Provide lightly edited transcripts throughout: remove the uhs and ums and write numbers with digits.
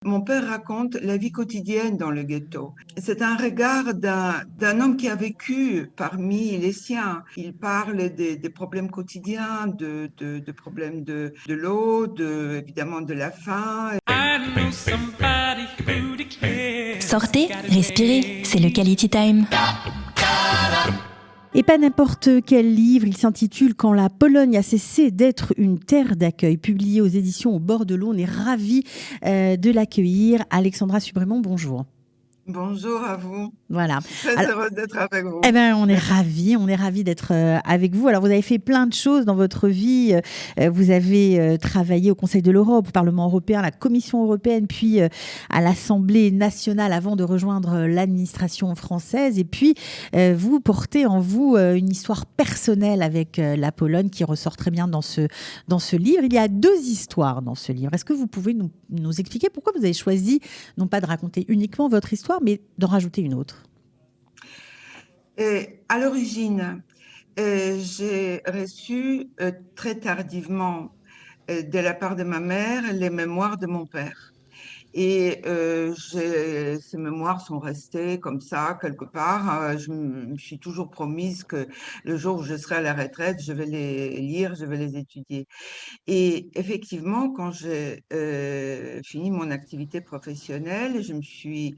Mon père raconte la vie quotidienne dans le ghetto. C'est un regard d'un homme qui a vécu parmi les siens. Il parle des problèmes quotidiens, de problèmes de l'eau, évidemment de la faim. Sortez, respirez, c'est le Quality Time. Et pas n'importe quel livre, il s'intitule « Quand la Pologne a cessé d'être une terre d'accueil », publié aux éditions Au bord de l'eau. On est ravis de l'accueillir. Alexandra Subrémond, bonjour. Bonjour à vous. Voilà. Je suis très heureuse d'être avec vous. Eh ben, on est ravis d'être avec vous. Alors, vous avez fait plein de choses dans votre vie. Vous avez travaillé au Conseil de l'Europe, au Parlement européen, à la Commission européenne, puis à l'Assemblée nationale avant de rejoindre l'administration française. Et puis, vous portez en vous une histoire personnelle avec la Pologne qui ressort très bien dans ce livre. Il y a 2 histoires dans ce livre. Est-ce que vous pouvez nous expliquer pourquoi vous avez choisi, non pas de raconter uniquement votre histoire, mais d'en rajouter une autre ? À l'origine, j'ai reçu très tardivement de la part de ma mère les mémoires de mon père. Et ces mémoires sont restées comme ça, quelque part. Je me suis toujours promise que le jour où je serai à la retraite, je vais les lire, je vais les étudier. Et effectivement, quand j'ai fini mon activité professionnelle, je me suis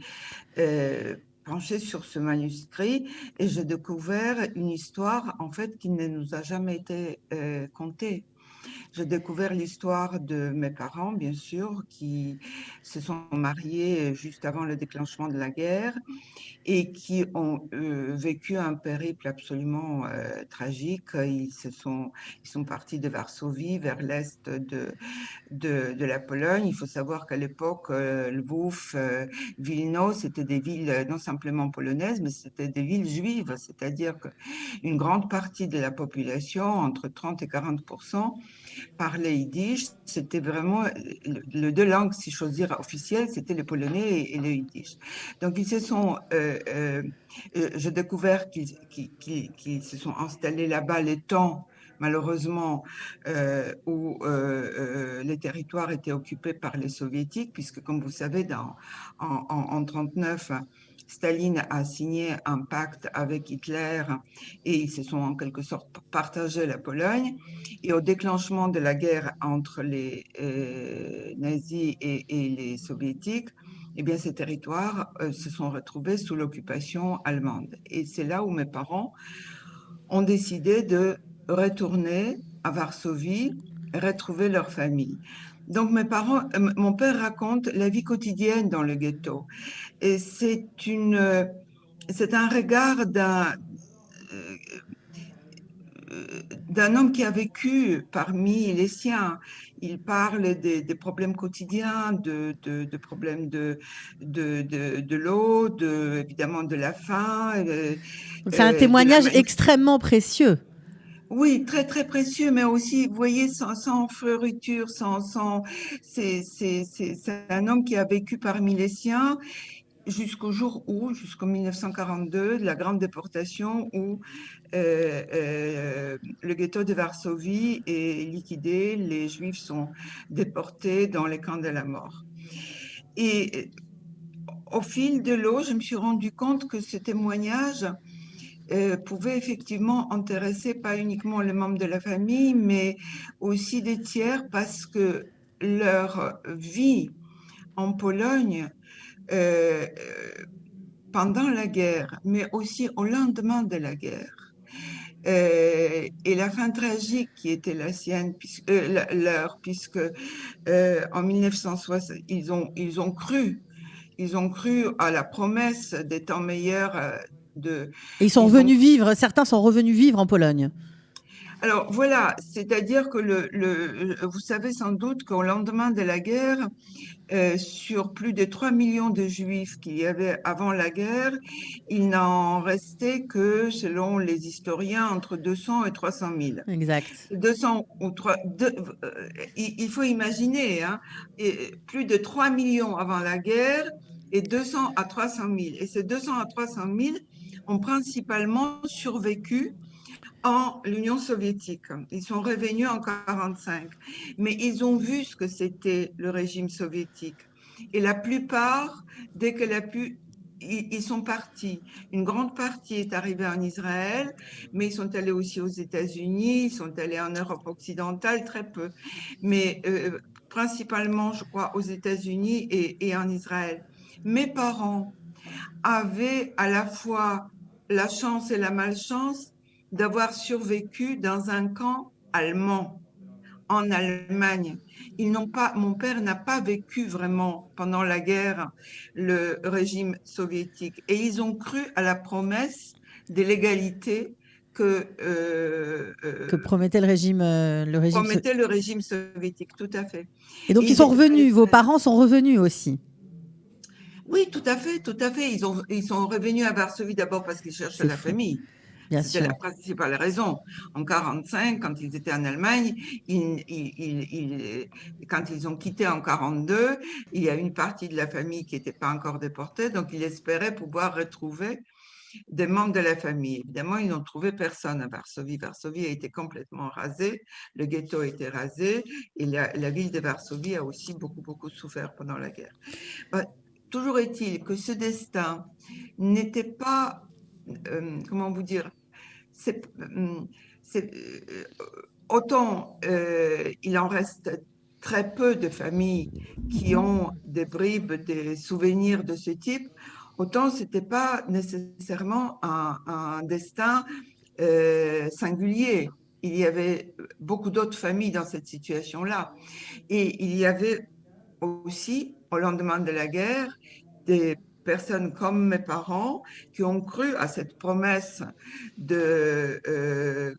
penchée sur ce manuscrit et j'ai découvert une histoire en fait qui ne nous a jamais été contée. J'ai découvert l'histoire de mes parents, bien sûr, qui se sont mariés juste avant le déclenchement de la guerre et qui ont vécu un périple absolument tragique. Ils sont partis de Varsovie vers l'est de la Pologne. Il faut savoir qu'à l'époque, Lwów, Wilno, c'était des villes non simplement polonaises, mais c'était des villes juives, c'est-à-dire qu'une grande partie de la population, entre 30 et 40%, parlait yiddish. C'était vraiment les 2 langues, si j'ose dire, officielles, c'était le polonais et le yiddish. Donc ils se sont, j'ai découvert qu'ils se sont installés là-bas les temps, malheureusement, où les territoires étaient occupés par les soviétiques, puisque comme vous savez, en 1939, Staline a signé un pacte avec Hitler et ils se sont en quelque sorte partagé la Pologne. Et au déclenchement de la guerre entre les nazis et les soviétiques, eh bien, ces territoires se sont retrouvés sous l'occupation allemande. Et c'est là où mes parents ont décidé de retourner à Varsovie, retrouver leur famille. Donc mon père raconte la vie quotidienne dans le ghetto. Et c'est un regard d'un homme qui a vécu parmi les siens. Il parle des problèmes quotidiens, de problèmes de l'eau, évidemment de la faim. C'est un témoignage extrêmement précieux. Oui, très très précieux, mais aussi, vous voyez, sans fleuriture, c'est un homme qui a vécu parmi les siens jusqu'en 1942, de la grande déportation où le ghetto de Varsovie est liquidé, les Juifs sont déportés dans les camps de la mort. Et au fil de l'eau, je me suis rendu compte que ce témoignage pouvait effectivement intéresser pas uniquement les membres de la famille, mais aussi des tiers, parce que leur vie en Pologne, pendant la guerre, mais aussi au lendemain de la guerre, et la fin tragique qui était la sienne, puisque en 1960, ils ont cru à la promesse des temps meilleurs. Et certains sont revenus vivre en Pologne. Alors voilà, c'est-à-dire que vous savez sans doute qu'au lendemain de la guerre, sur plus de 3 millions de Juifs qu'il y avait avant la guerre, il n'en restait que, selon les historiens, entre 200 et 300 000. Exact. 200 ou 3, il faut imaginer, hein, plus de 3 millions avant la guerre et 200 à 300 000. Et ces 200 à 300 000 ont principalement survécu en l'Union soviétique. Ils sont revenus en 1945, mais ils ont vu ce que c'était le régime soviétique. Et la plupart, dès qu'elle a pu, ils sont partis. Une grande partie est arrivée en Israël, mais ils sont allés aussi aux États-Unis, ils sont allés en Europe occidentale, très peu. Mais principalement, je crois, aux États-Unis et en Israël. Mes parents avaient à la fois la chance et la malchance d'avoir survécu dans un camp allemand en Allemagne. Mon père n'a pas vécu vraiment pendant la guerre le régime soviétique et ils ont cru à la promesse de l'égalité Que promettait le régime. promettait le régime soviétique, tout à fait. Et donc, Et ils sont revenus, vos parents sont revenus aussi. Oui, tout à fait, tout à fait. Ils sont revenus à Varsovie d'abord parce qu'ils cherchaient la famille. C'était la principale raison. En 1945, quand ils étaient en Allemagne, quand ils ont quitté en 1942, il y a une partie de la famille qui n'était pas encore déportée, donc ils espéraient pouvoir retrouver des membres de la famille. Évidemment, ils n'ont trouvé personne à Varsovie. Varsovie a été complètement rasée, le ghetto a été rasé, et la ville de Varsovie a aussi beaucoup, beaucoup souffert pendant la guerre. Toujours est-il que ce destin n'était pas, comment vous dire, autant il en reste très peu de familles qui ont des bribes, des souvenirs de ce type, autant ce n'était pas nécessairement un destin singulier. Il y avait beaucoup d'autres familles dans cette situation-là. Et il y avait aussi, au lendemain de la guerre, des personnes comme mes parents qui ont cru à cette promesse que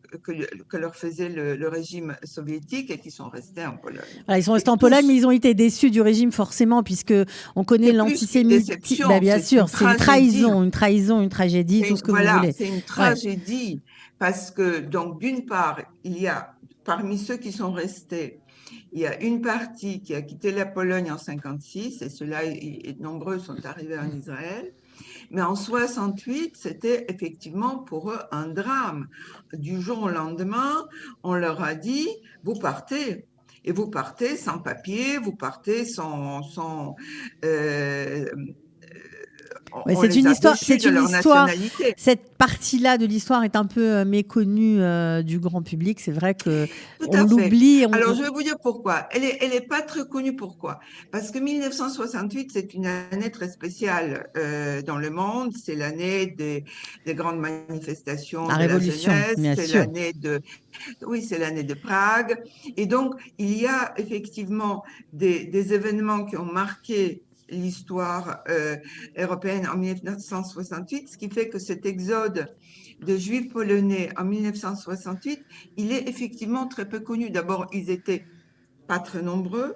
leur faisait le régime soviétique et qui sont restés en Pologne. Alors, ils sont restés en Pologne, mais ils ont été déçus du régime forcément, puisque on connaît l'antisémitisme. Bah, bien sûr, c'est une trahison, une tragédie, tout ce que vous voulez. C'est une tragédie parce que, donc, d'une part, il y a parmi ceux qui sont restés, il y a une partie qui a quitté la Pologne en 1956, et ceux-là, nombreux sont arrivés en Israël. Mais en 1968, c'était effectivement pour eux un drame. Du jour au lendemain, on leur a dit, vous partez. Et vous partez sans papier, vous partez sans Ouais, c'est une histoire. Cette partie-là de l'histoire est un peu méconnue du grand public. C'est vrai que on l'oublie. Alors je vais vous dire pourquoi. Elle est pas très connue. Pourquoi? Parce que 1968 c'est une année très spéciale dans le monde. C'est l'année des grandes manifestations de la jeunesse. C'est l'année c'est l'année de Prague. Et donc il y a effectivement des événements qui ont marqué l'histoire européenne en 1968, ce qui fait que cet exode de juifs polonais en 1968, il est effectivement très peu connu. D'abord, ils étaient pas très nombreux.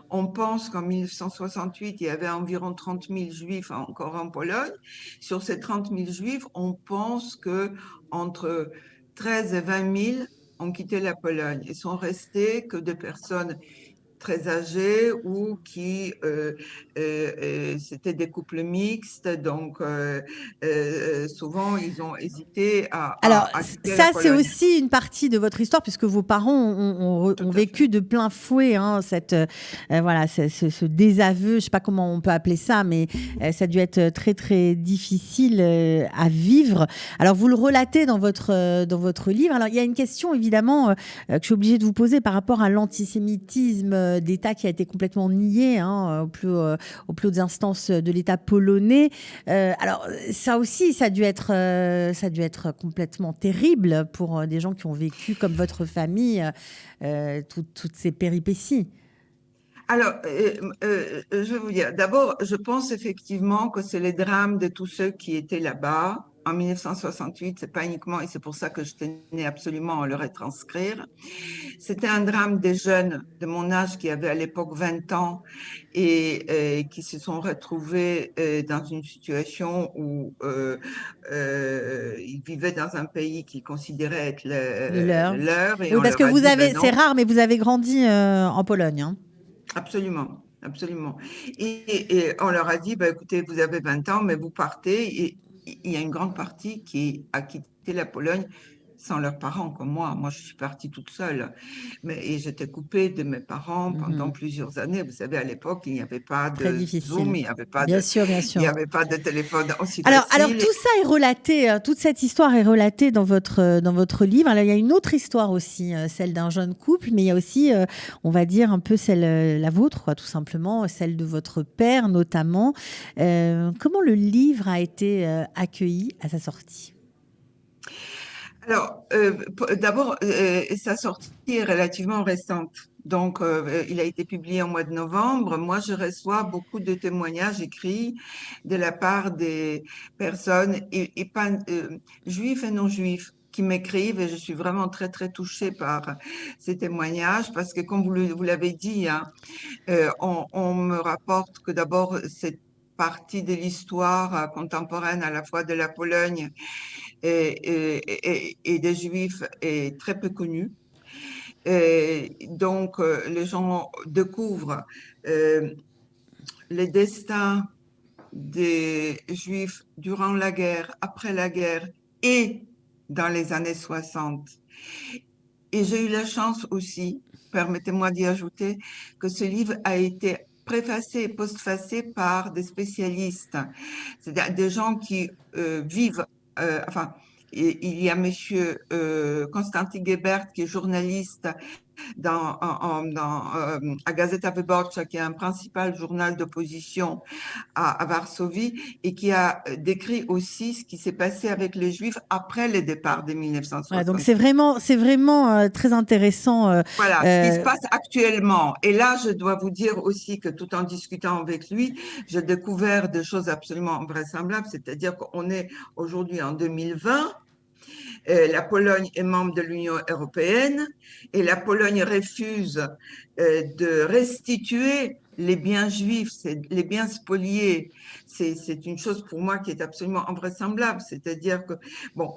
On pense qu'en 1968, il y avait environ 30 000 juifs encore en Pologne. Sur ces 30 000 juifs, on pense que entre 13 et 20 000 ont quitté la Pologne et sont restés que des personnes très âgés ou qui c'était des couples mixtes, donc souvent ils ont hésité à quitter ça la Pologne. C'est aussi une partie de votre histoire puisque vos parents ont vécu de plein fouet cette voilà ce désaveu, je sais pas comment on peut appeler ça, mais ça a dû être très très difficile à vivre. Alors vous le relatez dans votre livre. Alors il y a une question évidemment que je suis obligée de vous poser par rapport à l'antisémitisme d'État qui a été complètement nié aux plus hautes instances de l'État polonais. Alors ça aussi, ça a dû être complètement terrible pour des gens qui ont vécu comme votre famille toutes ces péripéties. Alors, je vais vous dire, d'abord, je pense effectivement que c'est les drames de tous ceux qui étaient là-bas. En 1968, c'est pas uniquement, et c'est pour ça que je tenais absolument à le retranscrire. C'était un drame des jeunes de mon âge qui avaient à l'époque 20 ans et qui se sont retrouvés dans une situation où ils vivaient dans un pays qu'ils considéraient être le leur. Oui, parce que vous avez, c'est rare, mais vous avez grandi en Pologne. Hein. Absolument. Absolument. Et on leur a dit, bah, écoutez, vous avez 20 ans, mais vous partez. Et il y a une grande partie qui a quitté la Pologne sans leurs parents comme moi. Moi, je suis partie toute seule. Et j'étais coupée de mes parents pendant plusieurs années. Vous savez, à l'époque, il n'y avait pas Très de Zoom, difficile. il n'y avait pas Bien de, sûr, bien il sûr. n'y avait pas de téléphone aussi Alors facile. tout ça est relaté, toute cette histoire est relatée dans votre livre. Alors, il y a une autre histoire aussi, celle d'un jeune couple, mais il y a aussi, on va dire, un peu celle, la vôtre, quoi, tout simplement, celle de votre père notamment. Comment le livre a été accueilli à sa sortie? Alors, d'abord, sa sortie est relativement récente. Donc, il a été publié au mois de novembre. Moi, je reçois beaucoup de témoignages écrits de la part des personnes, et pas juifs et non juifs, qui m'écrivent, et je suis vraiment très, très touchée par ces témoignages, parce que, comme vous l'avez dit, hein, on me rapporte que d'abord, cette partie de l'histoire contemporaine à la fois de la Pologne et des Juifs est très peu connue. Donc, les gens découvrent les destins des Juifs durant la guerre, après la guerre et dans les années 60. Et j'ai eu la chance aussi, permettez-moi d'y ajouter, que ce livre a été préfacé et postfacé par des spécialistes, c'est-à-dire des gens qui vivent, enfin, il y a monsieur Konstantin Gebert, qui est journaliste à Gazeta Wyborcza, qui est un principal journal d'opposition à Varsovie, et qui a décrit aussi ce qui s'est passé avec les Juifs après le départ de Voilà, 1960. donc c'est vraiment très intéressant. Voilà, ce qui se passe actuellement. Et là, je dois vous dire aussi que tout en discutant avec lui, j'ai découvert des choses absolument invraisemblables, c'est-à-dire qu'on est aujourd'hui en 2020. La Pologne est membre de l'Union européenne et la Pologne refuse de restituer les biens juifs, les biens spoliés. C'est une chose pour moi qui est absolument invraisemblable. C'est-à-dire que, bon,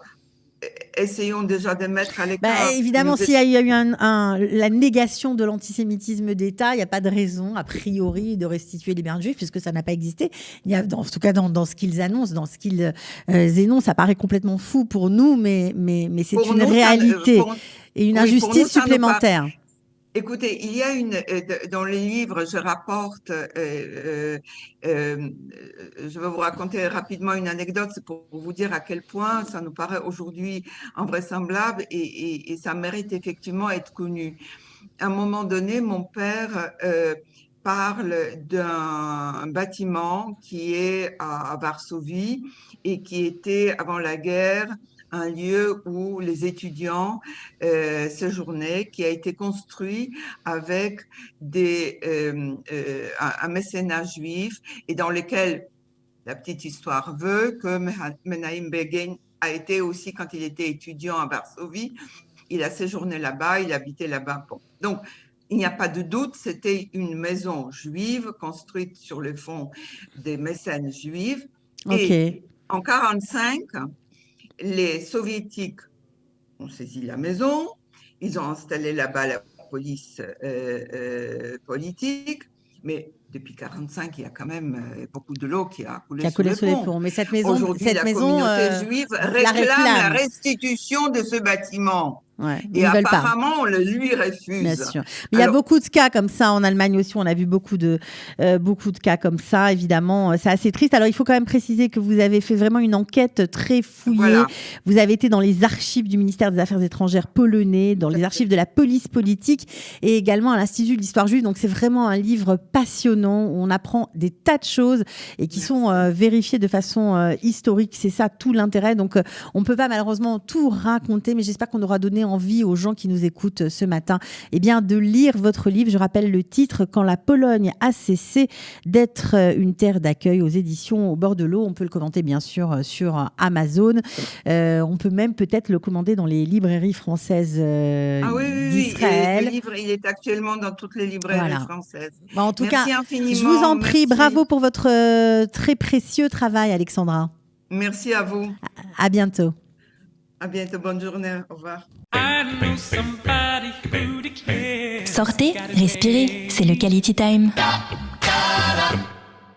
essayons déjà de mettre à l'écart. Évidemment, s'il y a eu la négation de l'antisémitisme d'État, il n'y a pas de raison, a priori, de restituer les biens juifs, puisque ça n'a pas existé. Il y a, en tout cas, dans ce qu'ils annoncent, dans ce qu'ils énoncent, ça paraît complètement fou pour nous, mais c'est pour une nous, réalité et une injustice supplémentaire. Écoutez, il y a dans les livres, je rapporte, je vais vous raconter rapidement une anecdote, c'est pour vous dire à quel point ça nous paraît aujourd'hui invraisemblable et ça mérite effectivement être connu. À un moment donné, mon père parle d'un bâtiment qui est à Varsovie et qui était avant la guerre un lieu où les étudiants séjournaient, qui a été construit avec un mécénat juif et dans lequel la petite histoire veut que Menahem Begin a été aussi, quand il était étudiant à Varsovie, il a séjourné là-bas, il habitait là-bas. Bon. Donc, il n'y a pas de doute, c'était une maison juive construite sur le fond des mécènes juifs. Et en 1945, les soviétiques ont saisi la maison, ils ont installé là-bas la police politique, mais depuis 1945, il y a quand même beaucoup de l'eau qui a coulé sous les ponts. Mais cette maison, aujourd'hui, la communauté juive réclame la restitution de ce bâtiment. Ouais, et apparemment, on le lui refuse. Bien sûr. Mais il y a beaucoup de cas comme ça en Allemagne aussi. On a vu beaucoup de cas comme ça. Évidemment, c'est assez triste. Alors, il faut quand même préciser que vous avez fait vraiment une enquête très fouillée. Voilà. Vous avez été dans les archives du ministère des Affaires étrangères polonais, dans les archives de la police politique et également à l'Institut de l'histoire juive. Donc, c'est vraiment un livre passionnant où on apprend des tas de choses et qui sont vérifiées de façon historique. C'est ça tout l'intérêt. Donc, on ne peut pas malheureusement tout raconter, mais j'espère qu'on aura donné envie aux gens qui nous écoutent ce matin de lire votre livre. Je rappelle le titre, Quand la Pologne a cessé d'être une terre d'accueil, aux éditions Au bord de l'eau. On peut le commenter bien sûr sur Amazon. On peut même peut-être le commander dans les librairies françaises d'Israël. Le livre, il est actuellement dans toutes les librairies françaises. En tout cas, je vous en prie, bravo pour votre très précieux travail, Alexandra. Merci à vous. À bientôt. À bientôt, bonne journée, au revoir. Sortez, respirez, c'est le Quality Time.